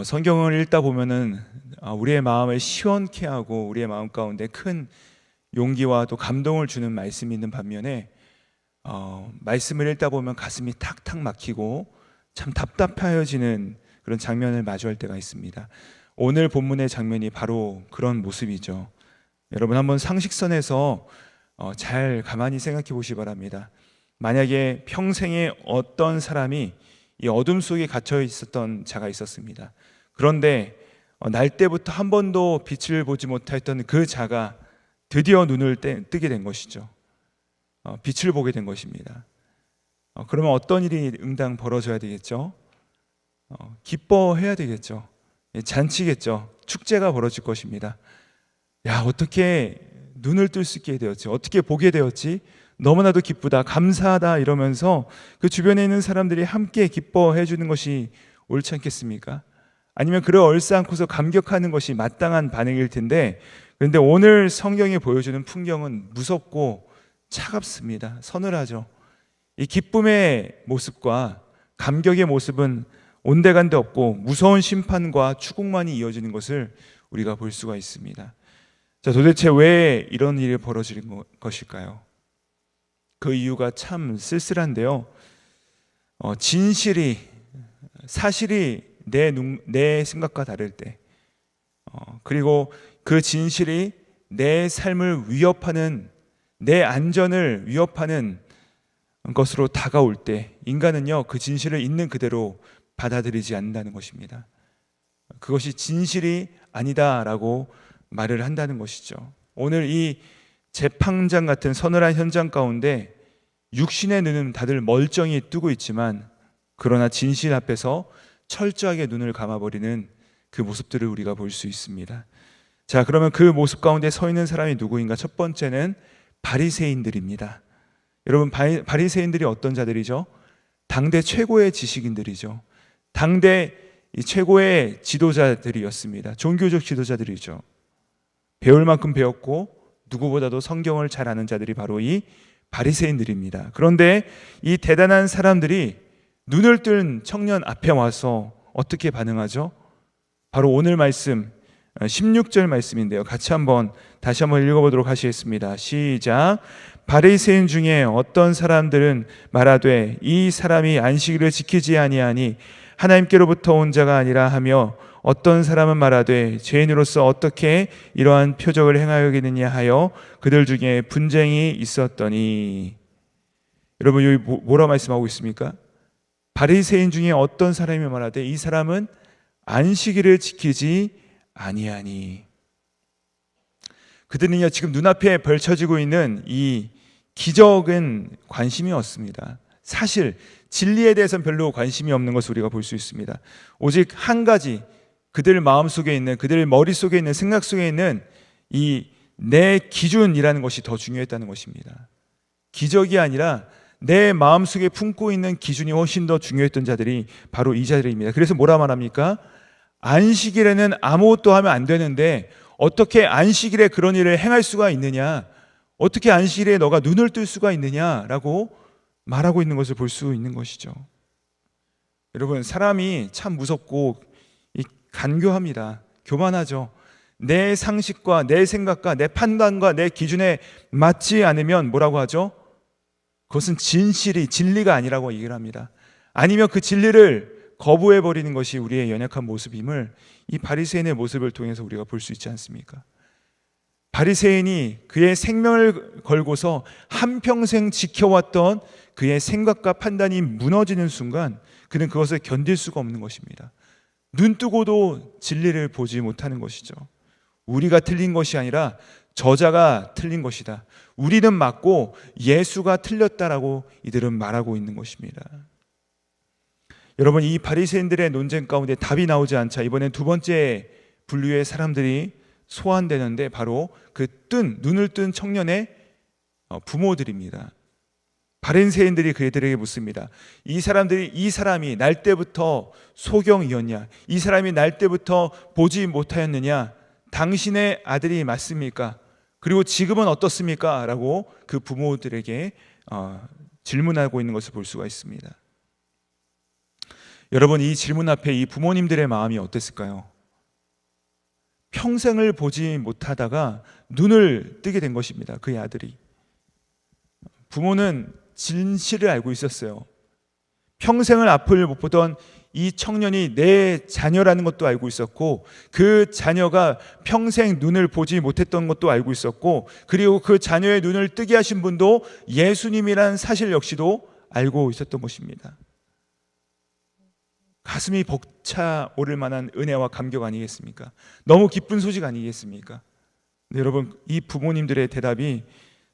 성경을 읽다 보면은 우리의 마음을 시원케 하고 우리의 마음 가운데 큰 용기와 또 감동을 주는 말씀이 있는 반면에 말씀을 읽다 보면 가슴이 탁탁 막히고 참 답답해지는 그런 장면을 마주할 때가 있습니다. 오늘 본문의 장면이 바로 그런 모습이죠. 여러분 한번 상식선에서 잘 가만히 생각해 보시기 바랍니다. 만약에 평생에 어떤 사람이 이 어둠 속에 갇혀 있었던 자가 있었습니다. 그런데 날 때부터 한 번도 빛을 보지 못했던 그 자가 드디어 눈을 뜨게 된 것이죠. 빛을 보게 된 것입니다. 그러면 어떤 일이 응당 벌어져야 되겠죠? 기뻐해야 되겠죠. 잔치겠죠. 축제가 벌어질 것입니다. 야, 어떻게 눈을 뜰 수 있게 되었지? 어떻게 보게 되었지? 너무나도 기쁘다, 감사하다 이러면서 그 주변에 있는 사람들이 함께 기뻐해 주는 것이 옳지 않겠습니까? 아니면 그를 얼싸안고서 감격하는 것이 마땅한 반응일 텐데, 그런데 오늘 성경이 보여주는 풍경은 무섭고 차갑습니다. 서늘하죠. 이 기쁨의 모습과 감격의 모습은 온데간데 없고 무서운 심판과 추궁만이 이어지는 것을 우리가 볼 수가 있습니다. 자, 도대체 왜 이런 일이 벌어지는 것일까요? 그 이유가 참 쓸쓸한데요. 진실이, 사실이 내 생각과 다를 때, 그리고 그 진실이 내 삶을 위협하는, 내 안전을 위협하는 것으로 다가올 때 인간은요, 그 진실을 있는 그대로 받아들이지 않는다는 것입니다. 그것이 진실이 아니다라고 말을 한다는 것이죠. 오늘 이 재판장 같은 서늘한 현장 가운데 육신의 눈은 다들 멀쩡히 뜨고 있지만, 그러나 진실 앞에서 철저하게 눈을 감아버리는 그 모습들을 우리가 볼 수 있습니다. 자, 그러면 그 모습 가운데 서 있는 사람이 누구인가? 첫 번째는 바리새인들입니다. 여러분, 바리새인들이 어떤 자들이죠? 당대 최고의 지식인들이죠. 당대 최고의 지도자들이었습니다. 종교적 지도자들이죠. 배울 만큼 배웠고 누구보다도 성경을 잘 아는 자들이 바로 이 바리새인들입니다. 그런데 이 대단한 사람들이 눈을 뜬 청년 앞에 와서 어떻게 반응하죠? 바로 오늘 말씀 16절 말씀인데요. 다시 한번 읽어보도록 하시겠습니다. 시작. 바리새인 중에 어떤 사람들은 말하되 이 사람이 안식일을 지키지 아니하니 하나님께로부터 온 자가 아니라 하며, 어떤 사람은 말하되 죄인으로서 어떻게 이러한 표적을 행하였느냐 하여 그들 중에 분쟁이 있었더니. 여러분, 여기 뭐라 말씀하고 있습니까? 바리새인 중에 어떤 사람이 말하되 이 사람은 안식일을 지키지 아니하니. 그들은요, 지금 눈앞에 펼쳐지고 있는 이 기적은 관심이 없습니다. 사실 진리에 대해서는 별로 관심이 없는 것을 우리가 볼 수 있습니다. 오직 한 가지, 그들 마음속에 있는, 그들 머릿속에 있는, 생각 속에 있는 이 내 기준이라는 것이 더 중요했다는 것입니다. 기적이 아니라 내 마음속에 품고 있는 기준이 훨씬 더 중요했던 자들이 바로 이 자들입니다. 그래서 뭐라 말합니까? 안식일에는 아무것도 하면 안 되는데 어떻게 안식일에 그런 일을 행할 수가 있느냐? 어떻게 안식일에 너가 눈을 뜰 수가 있느냐라고 말하고 있는 것을 볼 수 있는 것이죠. 여러분, 사람이 참 무섭고 간교합니다. 교만하죠. 내 상식과 내 생각과 내 판단과 내 기준에 맞지 않으면 뭐라고 하죠? 그것은 진리가 아니라고 얘기를 합니다. 아니면 그 진리를 거부해버리는 것이 우리의 연약한 모습임을 이 바리새인의 모습을 통해서 우리가 볼 수 있지 않습니까? 바리새인이 그의 생명을 걸고서 한평생 지켜왔던 그의 생각과 판단이 무너지는 순간 그는 그것을 견딜 수가 없는 것입니다. 눈 뜨고도 진리를 보지 못하는 것이죠. 우리가 틀린 것이 아니라 저자가 틀린 것이다. 우리는 맞고 예수가 틀렸다라고 이들은 말하고 있는 것입니다. 여러분, 이 바리새인들의 논쟁 가운데 답이 나오지 않자 이번엔 두 번째 분류의 사람들이 소환되는데 바로 그 눈을 뜬 청년의 부모들입니다. 바리새인들이 그들에게 묻습니다. 이 사람이 날 때부터 소경이었냐? 이 사람이 날 때부터 보지 못하였느냐? 당신의 아들이 맞습니까? 그리고 지금은 어떻습니까? 라고 그 부모들에게 질문하고 있는 것을 볼 수가 있습니다. 여러분, 이 질문 앞에 이 부모님들의 마음이 어땠을까요? 평생을 보지 못하다가 눈을 뜨게 된 것입니다. 그의 아들이. 부모는 진실을 알고 있었어요. 평생을 앞을 못 보던 이 청년이 내 자녀라는 것도 알고 있었고, 그 자녀가 평생 눈을 보지 못했던 것도 알고 있었고, 그리고 그 자녀의 눈을 뜨게 하신 분도 예수님이라는 사실 역시도 알고 있었던 것입니다. 가슴이 벅차오를 만한 은혜와 감격 아니겠습니까? 너무 기쁜 소식 아니겠습니까? 네, 여러분, 이 부모님들의 대답이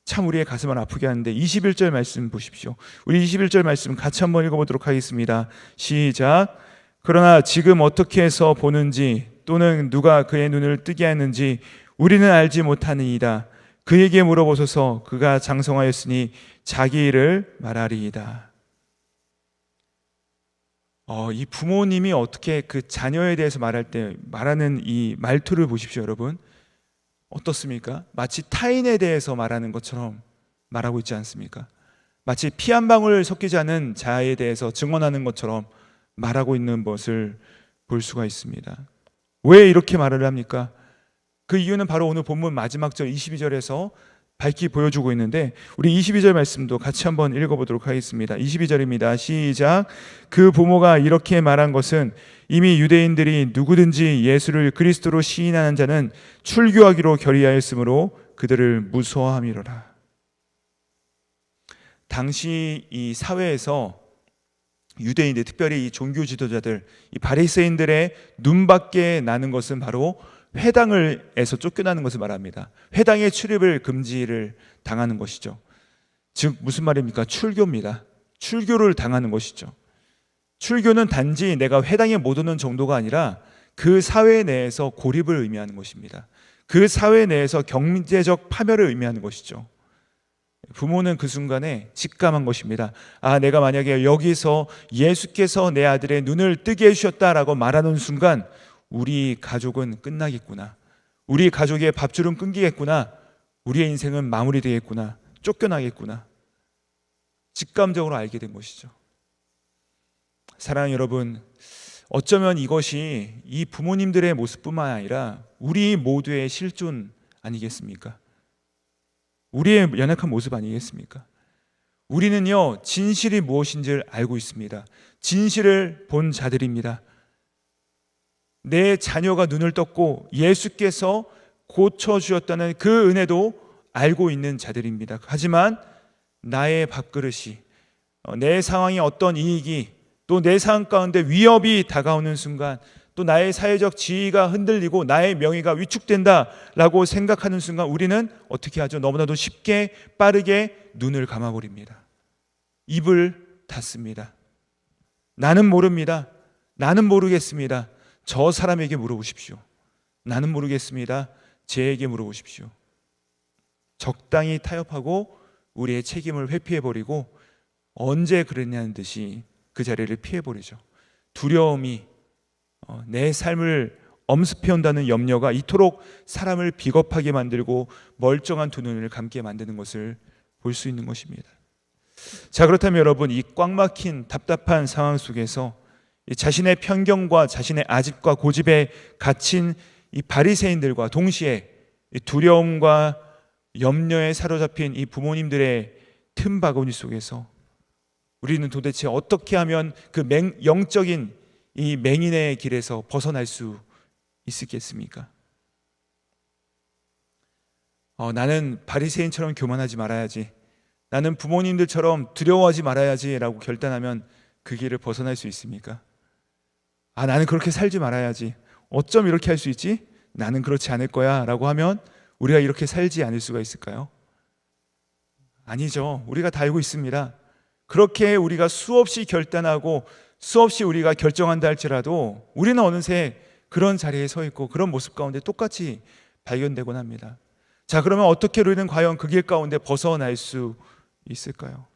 참 우리의 가슴을 아프게 하는데 21절 말씀 보십시오. 우리 21절 말씀 같이 한번 읽어보도록 하겠습니다. 시작. 그러나 지금 어떻게 해서 보는지 또는 누가 그의 눈을 뜨게 했는지 우리는 알지 못하니이다. 그에게 물어보소서. 그가 장성하였으니 자기 일을 말하리이다. 이 부모님이 어떻게 그 자녀에 대해서 말할 때 말하는 이 말투를 보십시오, 여러분. 어떻습니까? 마치 타인에 대해서 말하는 것처럼 말하고 있지 않습니까? 마치 피 한 방울 섞이지 않은 자에 대해서 증언하는 것처럼 말하고 있는 것을 볼 수가 있습니다. 왜 이렇게 말을 합니까? 그 이유는 바로 오늘 본문 마지막 절 22절에서 밝히 보여주고 있는데, 우리 22절 말씀도 같이 한번 읽어보도록 하겠습니다. 22절입니다. 시작. 그 부모가 이렇게 말한 것은 이미 유대인들이 누구든지 예수를 그리스도로 시인하는 자는 출교하기로 결의하였으므로 그들을 무서워함이로라. 당시 이 사회에서 유대인들, 특별히 이 종교 지도자들, 이 바리새인들의 눈밖에 나는 것은 바로 회당에서 쫓겨나는 것을 말합니다. 회당의 출입을 금지를 당하는 것이죠. 즉 무슨 말입니까? 출교입니다. 출교를 당하는 것이죠. 출교는 단지 내가 회당에 못 오는 정도가 아니라 그 사회 내에서 고립을 의미하는 것입니다. 그 사회 내에서 경제적 파멸을 의미하는 것이죠. 부모는 그 순간에 직감한 것입니다. 내가 만약에 여기서 예수께서 내 아들의 눈을 뜨게 해주셨다라고 말하는 순간 우리 가족은 끝나겠구나. 우리 가족의 밥줄은 끊기겠구나. 우리의 인생은 마무리되겠구나. 쫓겨나겠구나. 직감적으로 알게 된 것이죠. 사랑하는 여러분, 어쩌면 이것이 이 부모님들의 모습뿐만 아니라 우리 모두의 실존 아니겠습니까? 우리의 연약한 모습 아니겠습니까? 우리는요, 진실이 무엇인지를 알고 있습니다. 진실을 본 자들입니다. 내 자녀가 눈을 떴고 예수께서 고쳐주셨다는 그 은혜도 알고 있는 자들입니다. 하지만 나의 밥그릇이, 내 상황에 어떤 이익이, 또 내 상황 가운데 위협이 다가오는 순간, 또 나의 사회적 지위가 흔들리고 나의 명예가 위축된다라고 생각하는 순간 우리는 어떻게 하죠? 너무나도 쉽게 빠르게 눈을 감아버립니다. 입을 닫습니다. 나는 모릅니다. 나는 모르겠습니다. 저 사람에게 물어보십시오. 나는 모르겠습니다. 쟤에게 물어보십시오. 적당히 타협하고 우리의 책임을 회피해버리고 언제 그랬냐는 듯이 그 자리를 피해버리죠. 두려움이 내 삶을 엄습해온다는 염려가 이토록 사람을 비겁하게 만들고 멀쩡한 두 눈을 감게 만드는 것을 볼 수 있는 것입니다. 자, 그렇다면 여러분, 이 꽉 막힌 답답한 상황 속에서 자신의 편견과 자신의 아집과 고집에 갇힌 이 바리새인들과 동시에 두려움과 염려에 사로잡힌 이 부모님들의 틈바구니 속에서 우리는 도대체 어떻게 하면 그 영적인 이 맹인의 길에서 벗어날 수 있겠습니까? 나는 바리새인처럼 교만하지 말아야지, 나는 부모님들처럼 두려워하지 말아야지라고 결단하면 그 길을 벗어날 수 있습니까? 나는 그렇게 살지 말아야지, 어쩜 이렇게 할 수 있지? 나는 그렇지 않을 거야 라고 하면 우리가 이렇게 살지 않을 수가 있을까요? 아니죠. 우리가 다 알고 있습니다. 그렇게 우리가 수없이 결단하고 수없이 우리가 결정한다 할지라도 우리는 어느새 그런 자리에 서 있고 그런 모습 가운데 똑같이 발견되곤 합니다. 자, 그러면 어떻게 우리는 과연 그 길 가운데 벗어날 수 있을까요?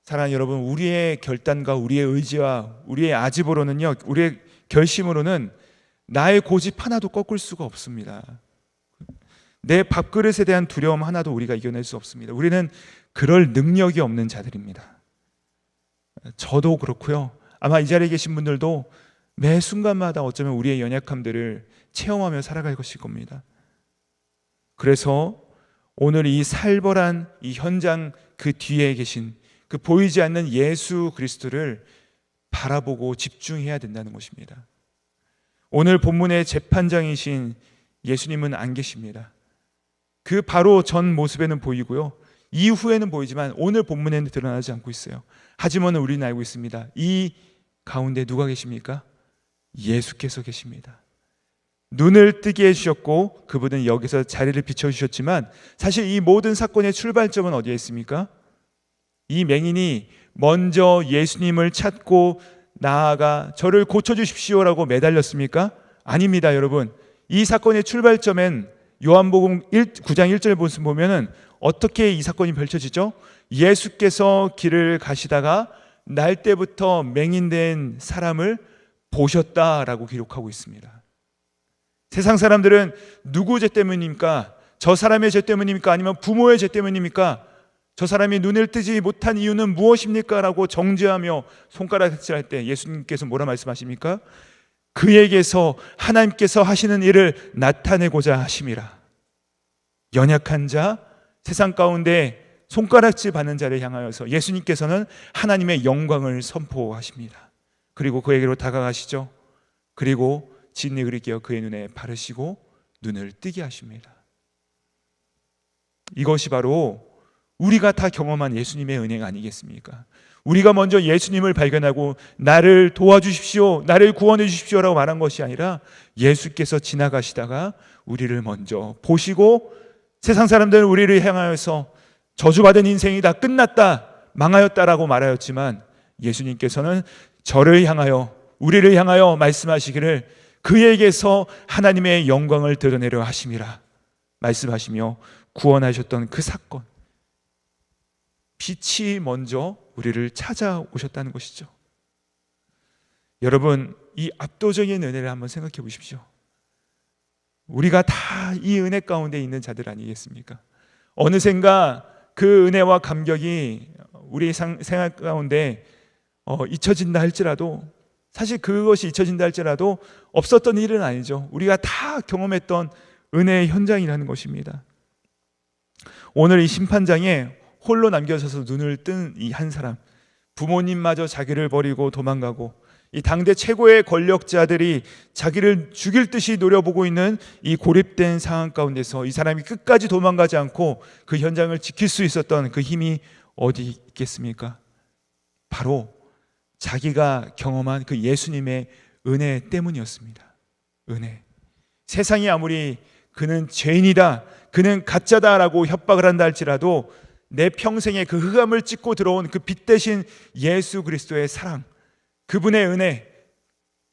사랑하는 여러분, 우리의 결단과 우리의 의지와 우리의 아집으로는요, 우리의 결심으로는 나의 고집 하나도 꺾을 수가 없습니다. 내 밥그릇에 대한 두려움 하나도 우리가 이겨낼 수 없습니다. 우리는 그럴 능력이 없는 자들입니다. 저도 그렇고요, 아마 이 자리에 계신 분들도 매 순간마다 어쩌면 우리의 연약함들을 체험하며 살아갈 것일 겁니다. 그래서 오늘 이 살벌한 이 현장 그 뒤에 계신 그 보이지 않는 예수 그리스도를 바라보고 집중해야 된다는 것입니다. 오늘 본문의 재판장이신 예수님은 안 계십니다. 그 바로 전 모습에는 보이고요, 이후에는 보이지만 오늘 본문에는 드러나지 않고 있어요. 하지만 우리는 알고 있습니다. 이 가운데 누가 계십니까? 예수께서 계십니다. 눈을 뜨게 해주셨고 그분은 여기서 자리를 비춰주셨지만 사실 이 모든 사건의 출발점은 어디에 있습니까? 이 맹인이 먼저 예수님을 찾고 나아가 저를 고쳐주십시오라고 매달렸습니까? 아닙니다. 여러분, 이 사건의 출발점엔 요한복음 9장 1절 모습 보면은 어떻게 이 사건이 펼쳐지죠? 예수께서 길을 가시다가 날때부터 맹인된 사람을 보셨다라고 기록하고 있습니다. 세상 사람들은 누구 죄 때문입니까? 저 사람의 죄 때문입니까? 아니면 부모의 죄 때문입니까? 저 사람이 눈을 뜨지 못한 이유는 무엇입니까? 라고 정죄하며 손가락질할 때 예수님께서 뭐라 말씀하십니까? 그에게서 하나님께서 하시는 일을 나타내고자 하심이라. 연약한 자, 세상 가운데 손가락질 받는 자를 향하여서 예수님께서는 하나님의 영광을 선포하십니다. 그리고 그에게로 다가가시죠. 그리고 진리를 끼어 그의 눈에 바르시고 눈을 뜨게 하십니다. 이것이 바로 우리가 다 경험한 예수님의 은혜가 아니겠습니까? 우리가 먼저 예수님을 발견하고 나를 도와주십시오, 나를 구원해 주십시오라고 말한 것이 아니라 예수께서 지나가시다가 우리를 먼저 보시고 세상 사람들은 우리를 향하여서 저주받은 인생이다, 끝났다, 망하였다라고 말하였지만 예수님께서는 저를 향하여, 우리를 향하여 말씀하시기를 그에게서 하나님의 영광을 드러내려 하심이라 말씀하시며 구원하셨던 그 사건, 빛이 먼저 우리를 찾아오셨다는 것이죠. 여러분, 이 압도적인 은혜를 한번 생각해 보십시오. 우리가 다 이 은혜 가운데 있는 자들 아니겠습니까? 어느샌가 그 은혜와 감격이 우리 생활 가운데 잊혀진다 할지라도, 사실 그것이 잊혀진다 할지라도 없었던 일은 아니죠. 우리가 다 경험했던 은혜의 현장이라는 것입니다. 오늘 이 심판장에 홀로 남겨져서 눈을 뜬 이 한 사람, 부모님마저 자기를 버리고 도망가고 이 당대 최고의 권력자들이 자기를 죽일 듯이 노려보고 있는 이 고립된 상황 가운데서 이 사람이 끝까지 도망가지 않고 그 현장을 지킬 수 있었던 그 힘이 어디 있겠습니까? 바로 자기가 경험한 그 예수님의 은혜 때문이었습니다. 은혜. 세상이 아무리 그는 죄인이다, 그는 가짜다라고 협박을 한다 할지라도 내 평생에 그 흑암을 찢고 들어온 그 빛 대신 예수 그리스도의 사랑, 그분의 은혜,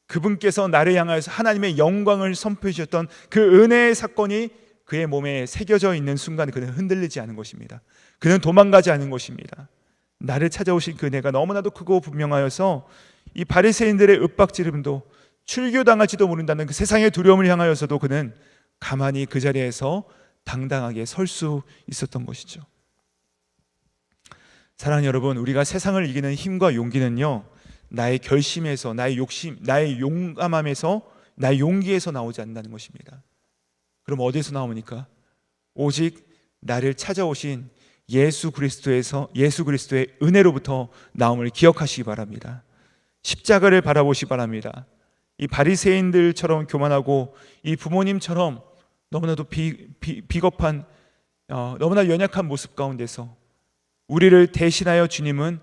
그분께서 나를 향하여서 하나님의 영광을 선포해 주셨던 그 은혜의 사건이 그의 몸에 새겨져 있는 순간 그는 흔들리지 않은 것입니다. 그는 도망가지 않은 것입니다. 나를 찾아오신 그 은혜가 너무나도 크고 분명하여서 이 바리새인들의 윽박지름도 출교당할지도 모른다는 그 세상의 두려움을 향하여서도 그는 가만히 그 자리에서 당당하게 설 수 있었던 것이죠. 사랑하는 여러분, 우리가 세상을 이기는 힘과 용기는요, 나의 결심에서, 나의 욕심, 나의 용감함에서, 나의 용기에서 나오지 않는다는 것입니다. 그럼 어디에서 나옵니까? 오직 나를 찾아오신 예수 그리스도의 은혜로부터 나옴을 기억하시기 바랍니다. 십자가를 바라보시기 바랍니다. 이 바리새인들처럼 교만하고 이 부모님처럼 너무나도 비겁한 너무나 연약한 모습 가운데서 우리를 대신하여 주님은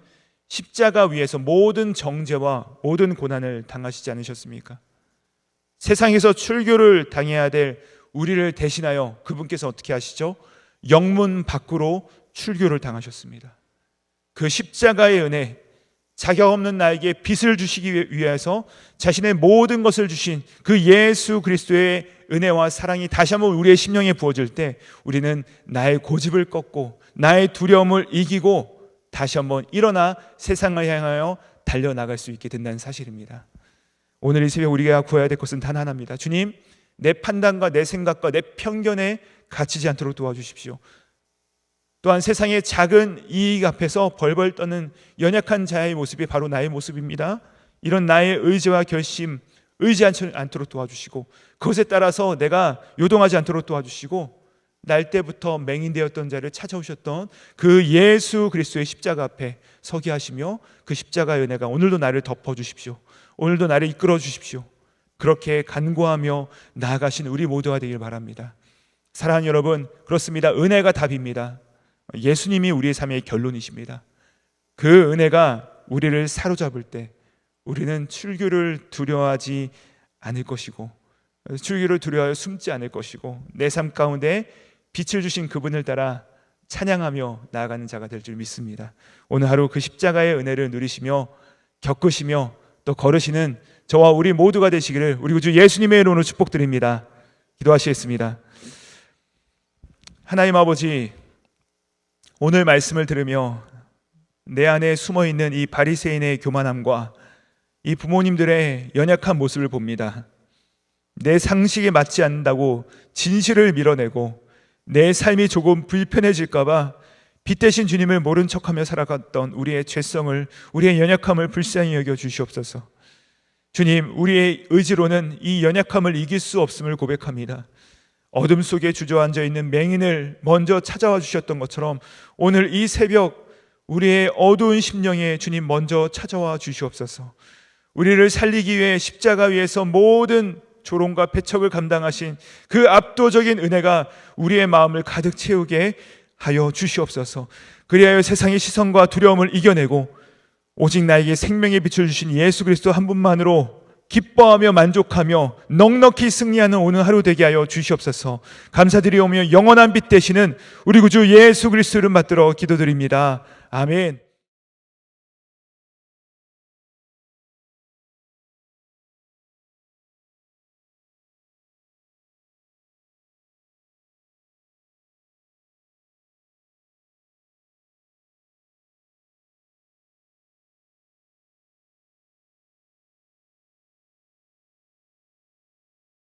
십자가 위에서 모든 정죄와 모든 고난을 당하시지 않으셨습니까? 세상에서 출교를 당해야 될 우리를 대신하여 그분께서 어떻게 하시죠? 영문 밖으로 출교를 당하셨습니다. 그 십자가의 은혜, 자격 없는 나에게 빛을 주시기 위해서 자신의 모든 것을 주신 그 예수 그리스도의 은혜와 사랑이 다시 한번 우리의 심령에 부어질 때 우리는 나의 고집을 꺾고 나의 두려움을 이기고 다시 한번 일어나 세상을 향하여 달려나갈 수 있게 된다는 사실입니다. 오늘 이 새벽 우리가 구해야 될 것은 단 하나입니다. 주님, 내 판단과 내 생각과 내 편견에 갇히지 않도록 도와주십시오. 또한 세상의 작은 이익 앞에서 벌벌 떠는 연약한 자의 모습이 바로 나의 모습입니다. 이런 나의 의지와 결심 의지하지 않도록 도와주시고, 그것에 따라서 내가 요동하지 않도록 도와주시고, 날 때부터 맹인되었던 자를 찾아오셨던 그 예수 그리스도의 십자가 앞에 서게 하시며, 그 십자가의 은혜가 오늘도 나를 덮어주십시오. 오늘도 나를 이끌어 주십시오. 그렇게 간구하며 나아가신 우리 모두가 되길 바랍니다. 사랑하는 여러분, 그렇습니다. 은혜가 답입니다. 예수님이 우리의 삶의 결론이십니다. 그 은혜가 우리를 사로잡을 때 우리는 출교를 두려워하지 않을 것이고, 출교를 두려워하여 숨지 않을 것이고, 내 삶 가운데 빛을 주신 그분을 따라 찬양하며 나아가는 자가 될 줄 믿습니다. 오늘 하루 그 십자가의 은혜를 누리시며 겪으시며 또 걸으시는 저와 우리 모두가 되시기를 우리 구주 예수님의 이름으로 축복드립니다. 기도하시겠습니다. 하나님 아버지, 오늘 말씀을 들으며 내 안에 숨어있는 이 바리새인의 교만함과 이 부모님들의 연약한 모습을 봅니다. 내 상식에 맞지 않는다고 진실을 밀어내고 내 삶이 조금 불편해질까 봐 빛 대신 주님을 모른 척하며 살아갔던 우리의 죄성을, 우리의 연약함을 불쌍히 여겨 주시옵소서. 주님, 우리의 의지로는 이 연약함을 이길 수 없음을 고백합니다. 어둠 속에 주저앉아 있는 맹인을 먼저 찾아와 주셨던 것처럼 오늘 이 새벽 우리의 어두운 심령에 주님 먼저 찾아와 주시옵소서. 우리를 살리기 위해 십자가 위에서 모든 조롱과 배척을 감당하신 그 압도적인 은혜가 우리의 마음을 가득 채우게 하여 주시옵소서. 그리하여 세상의 시선과 두려움을 이겨내고 오직 나에게 생명의 빛을 주신 예수 그리스도 한 분만으로 기뻐하며 만족하며 넉넉히 승리하는 오늘 하루 되게 하여 주시옵소서. 감사드리오며 영원한 빛 되시는 우리 구주 예수 그리스도 이름 받들어 기도드립니다. 아멘.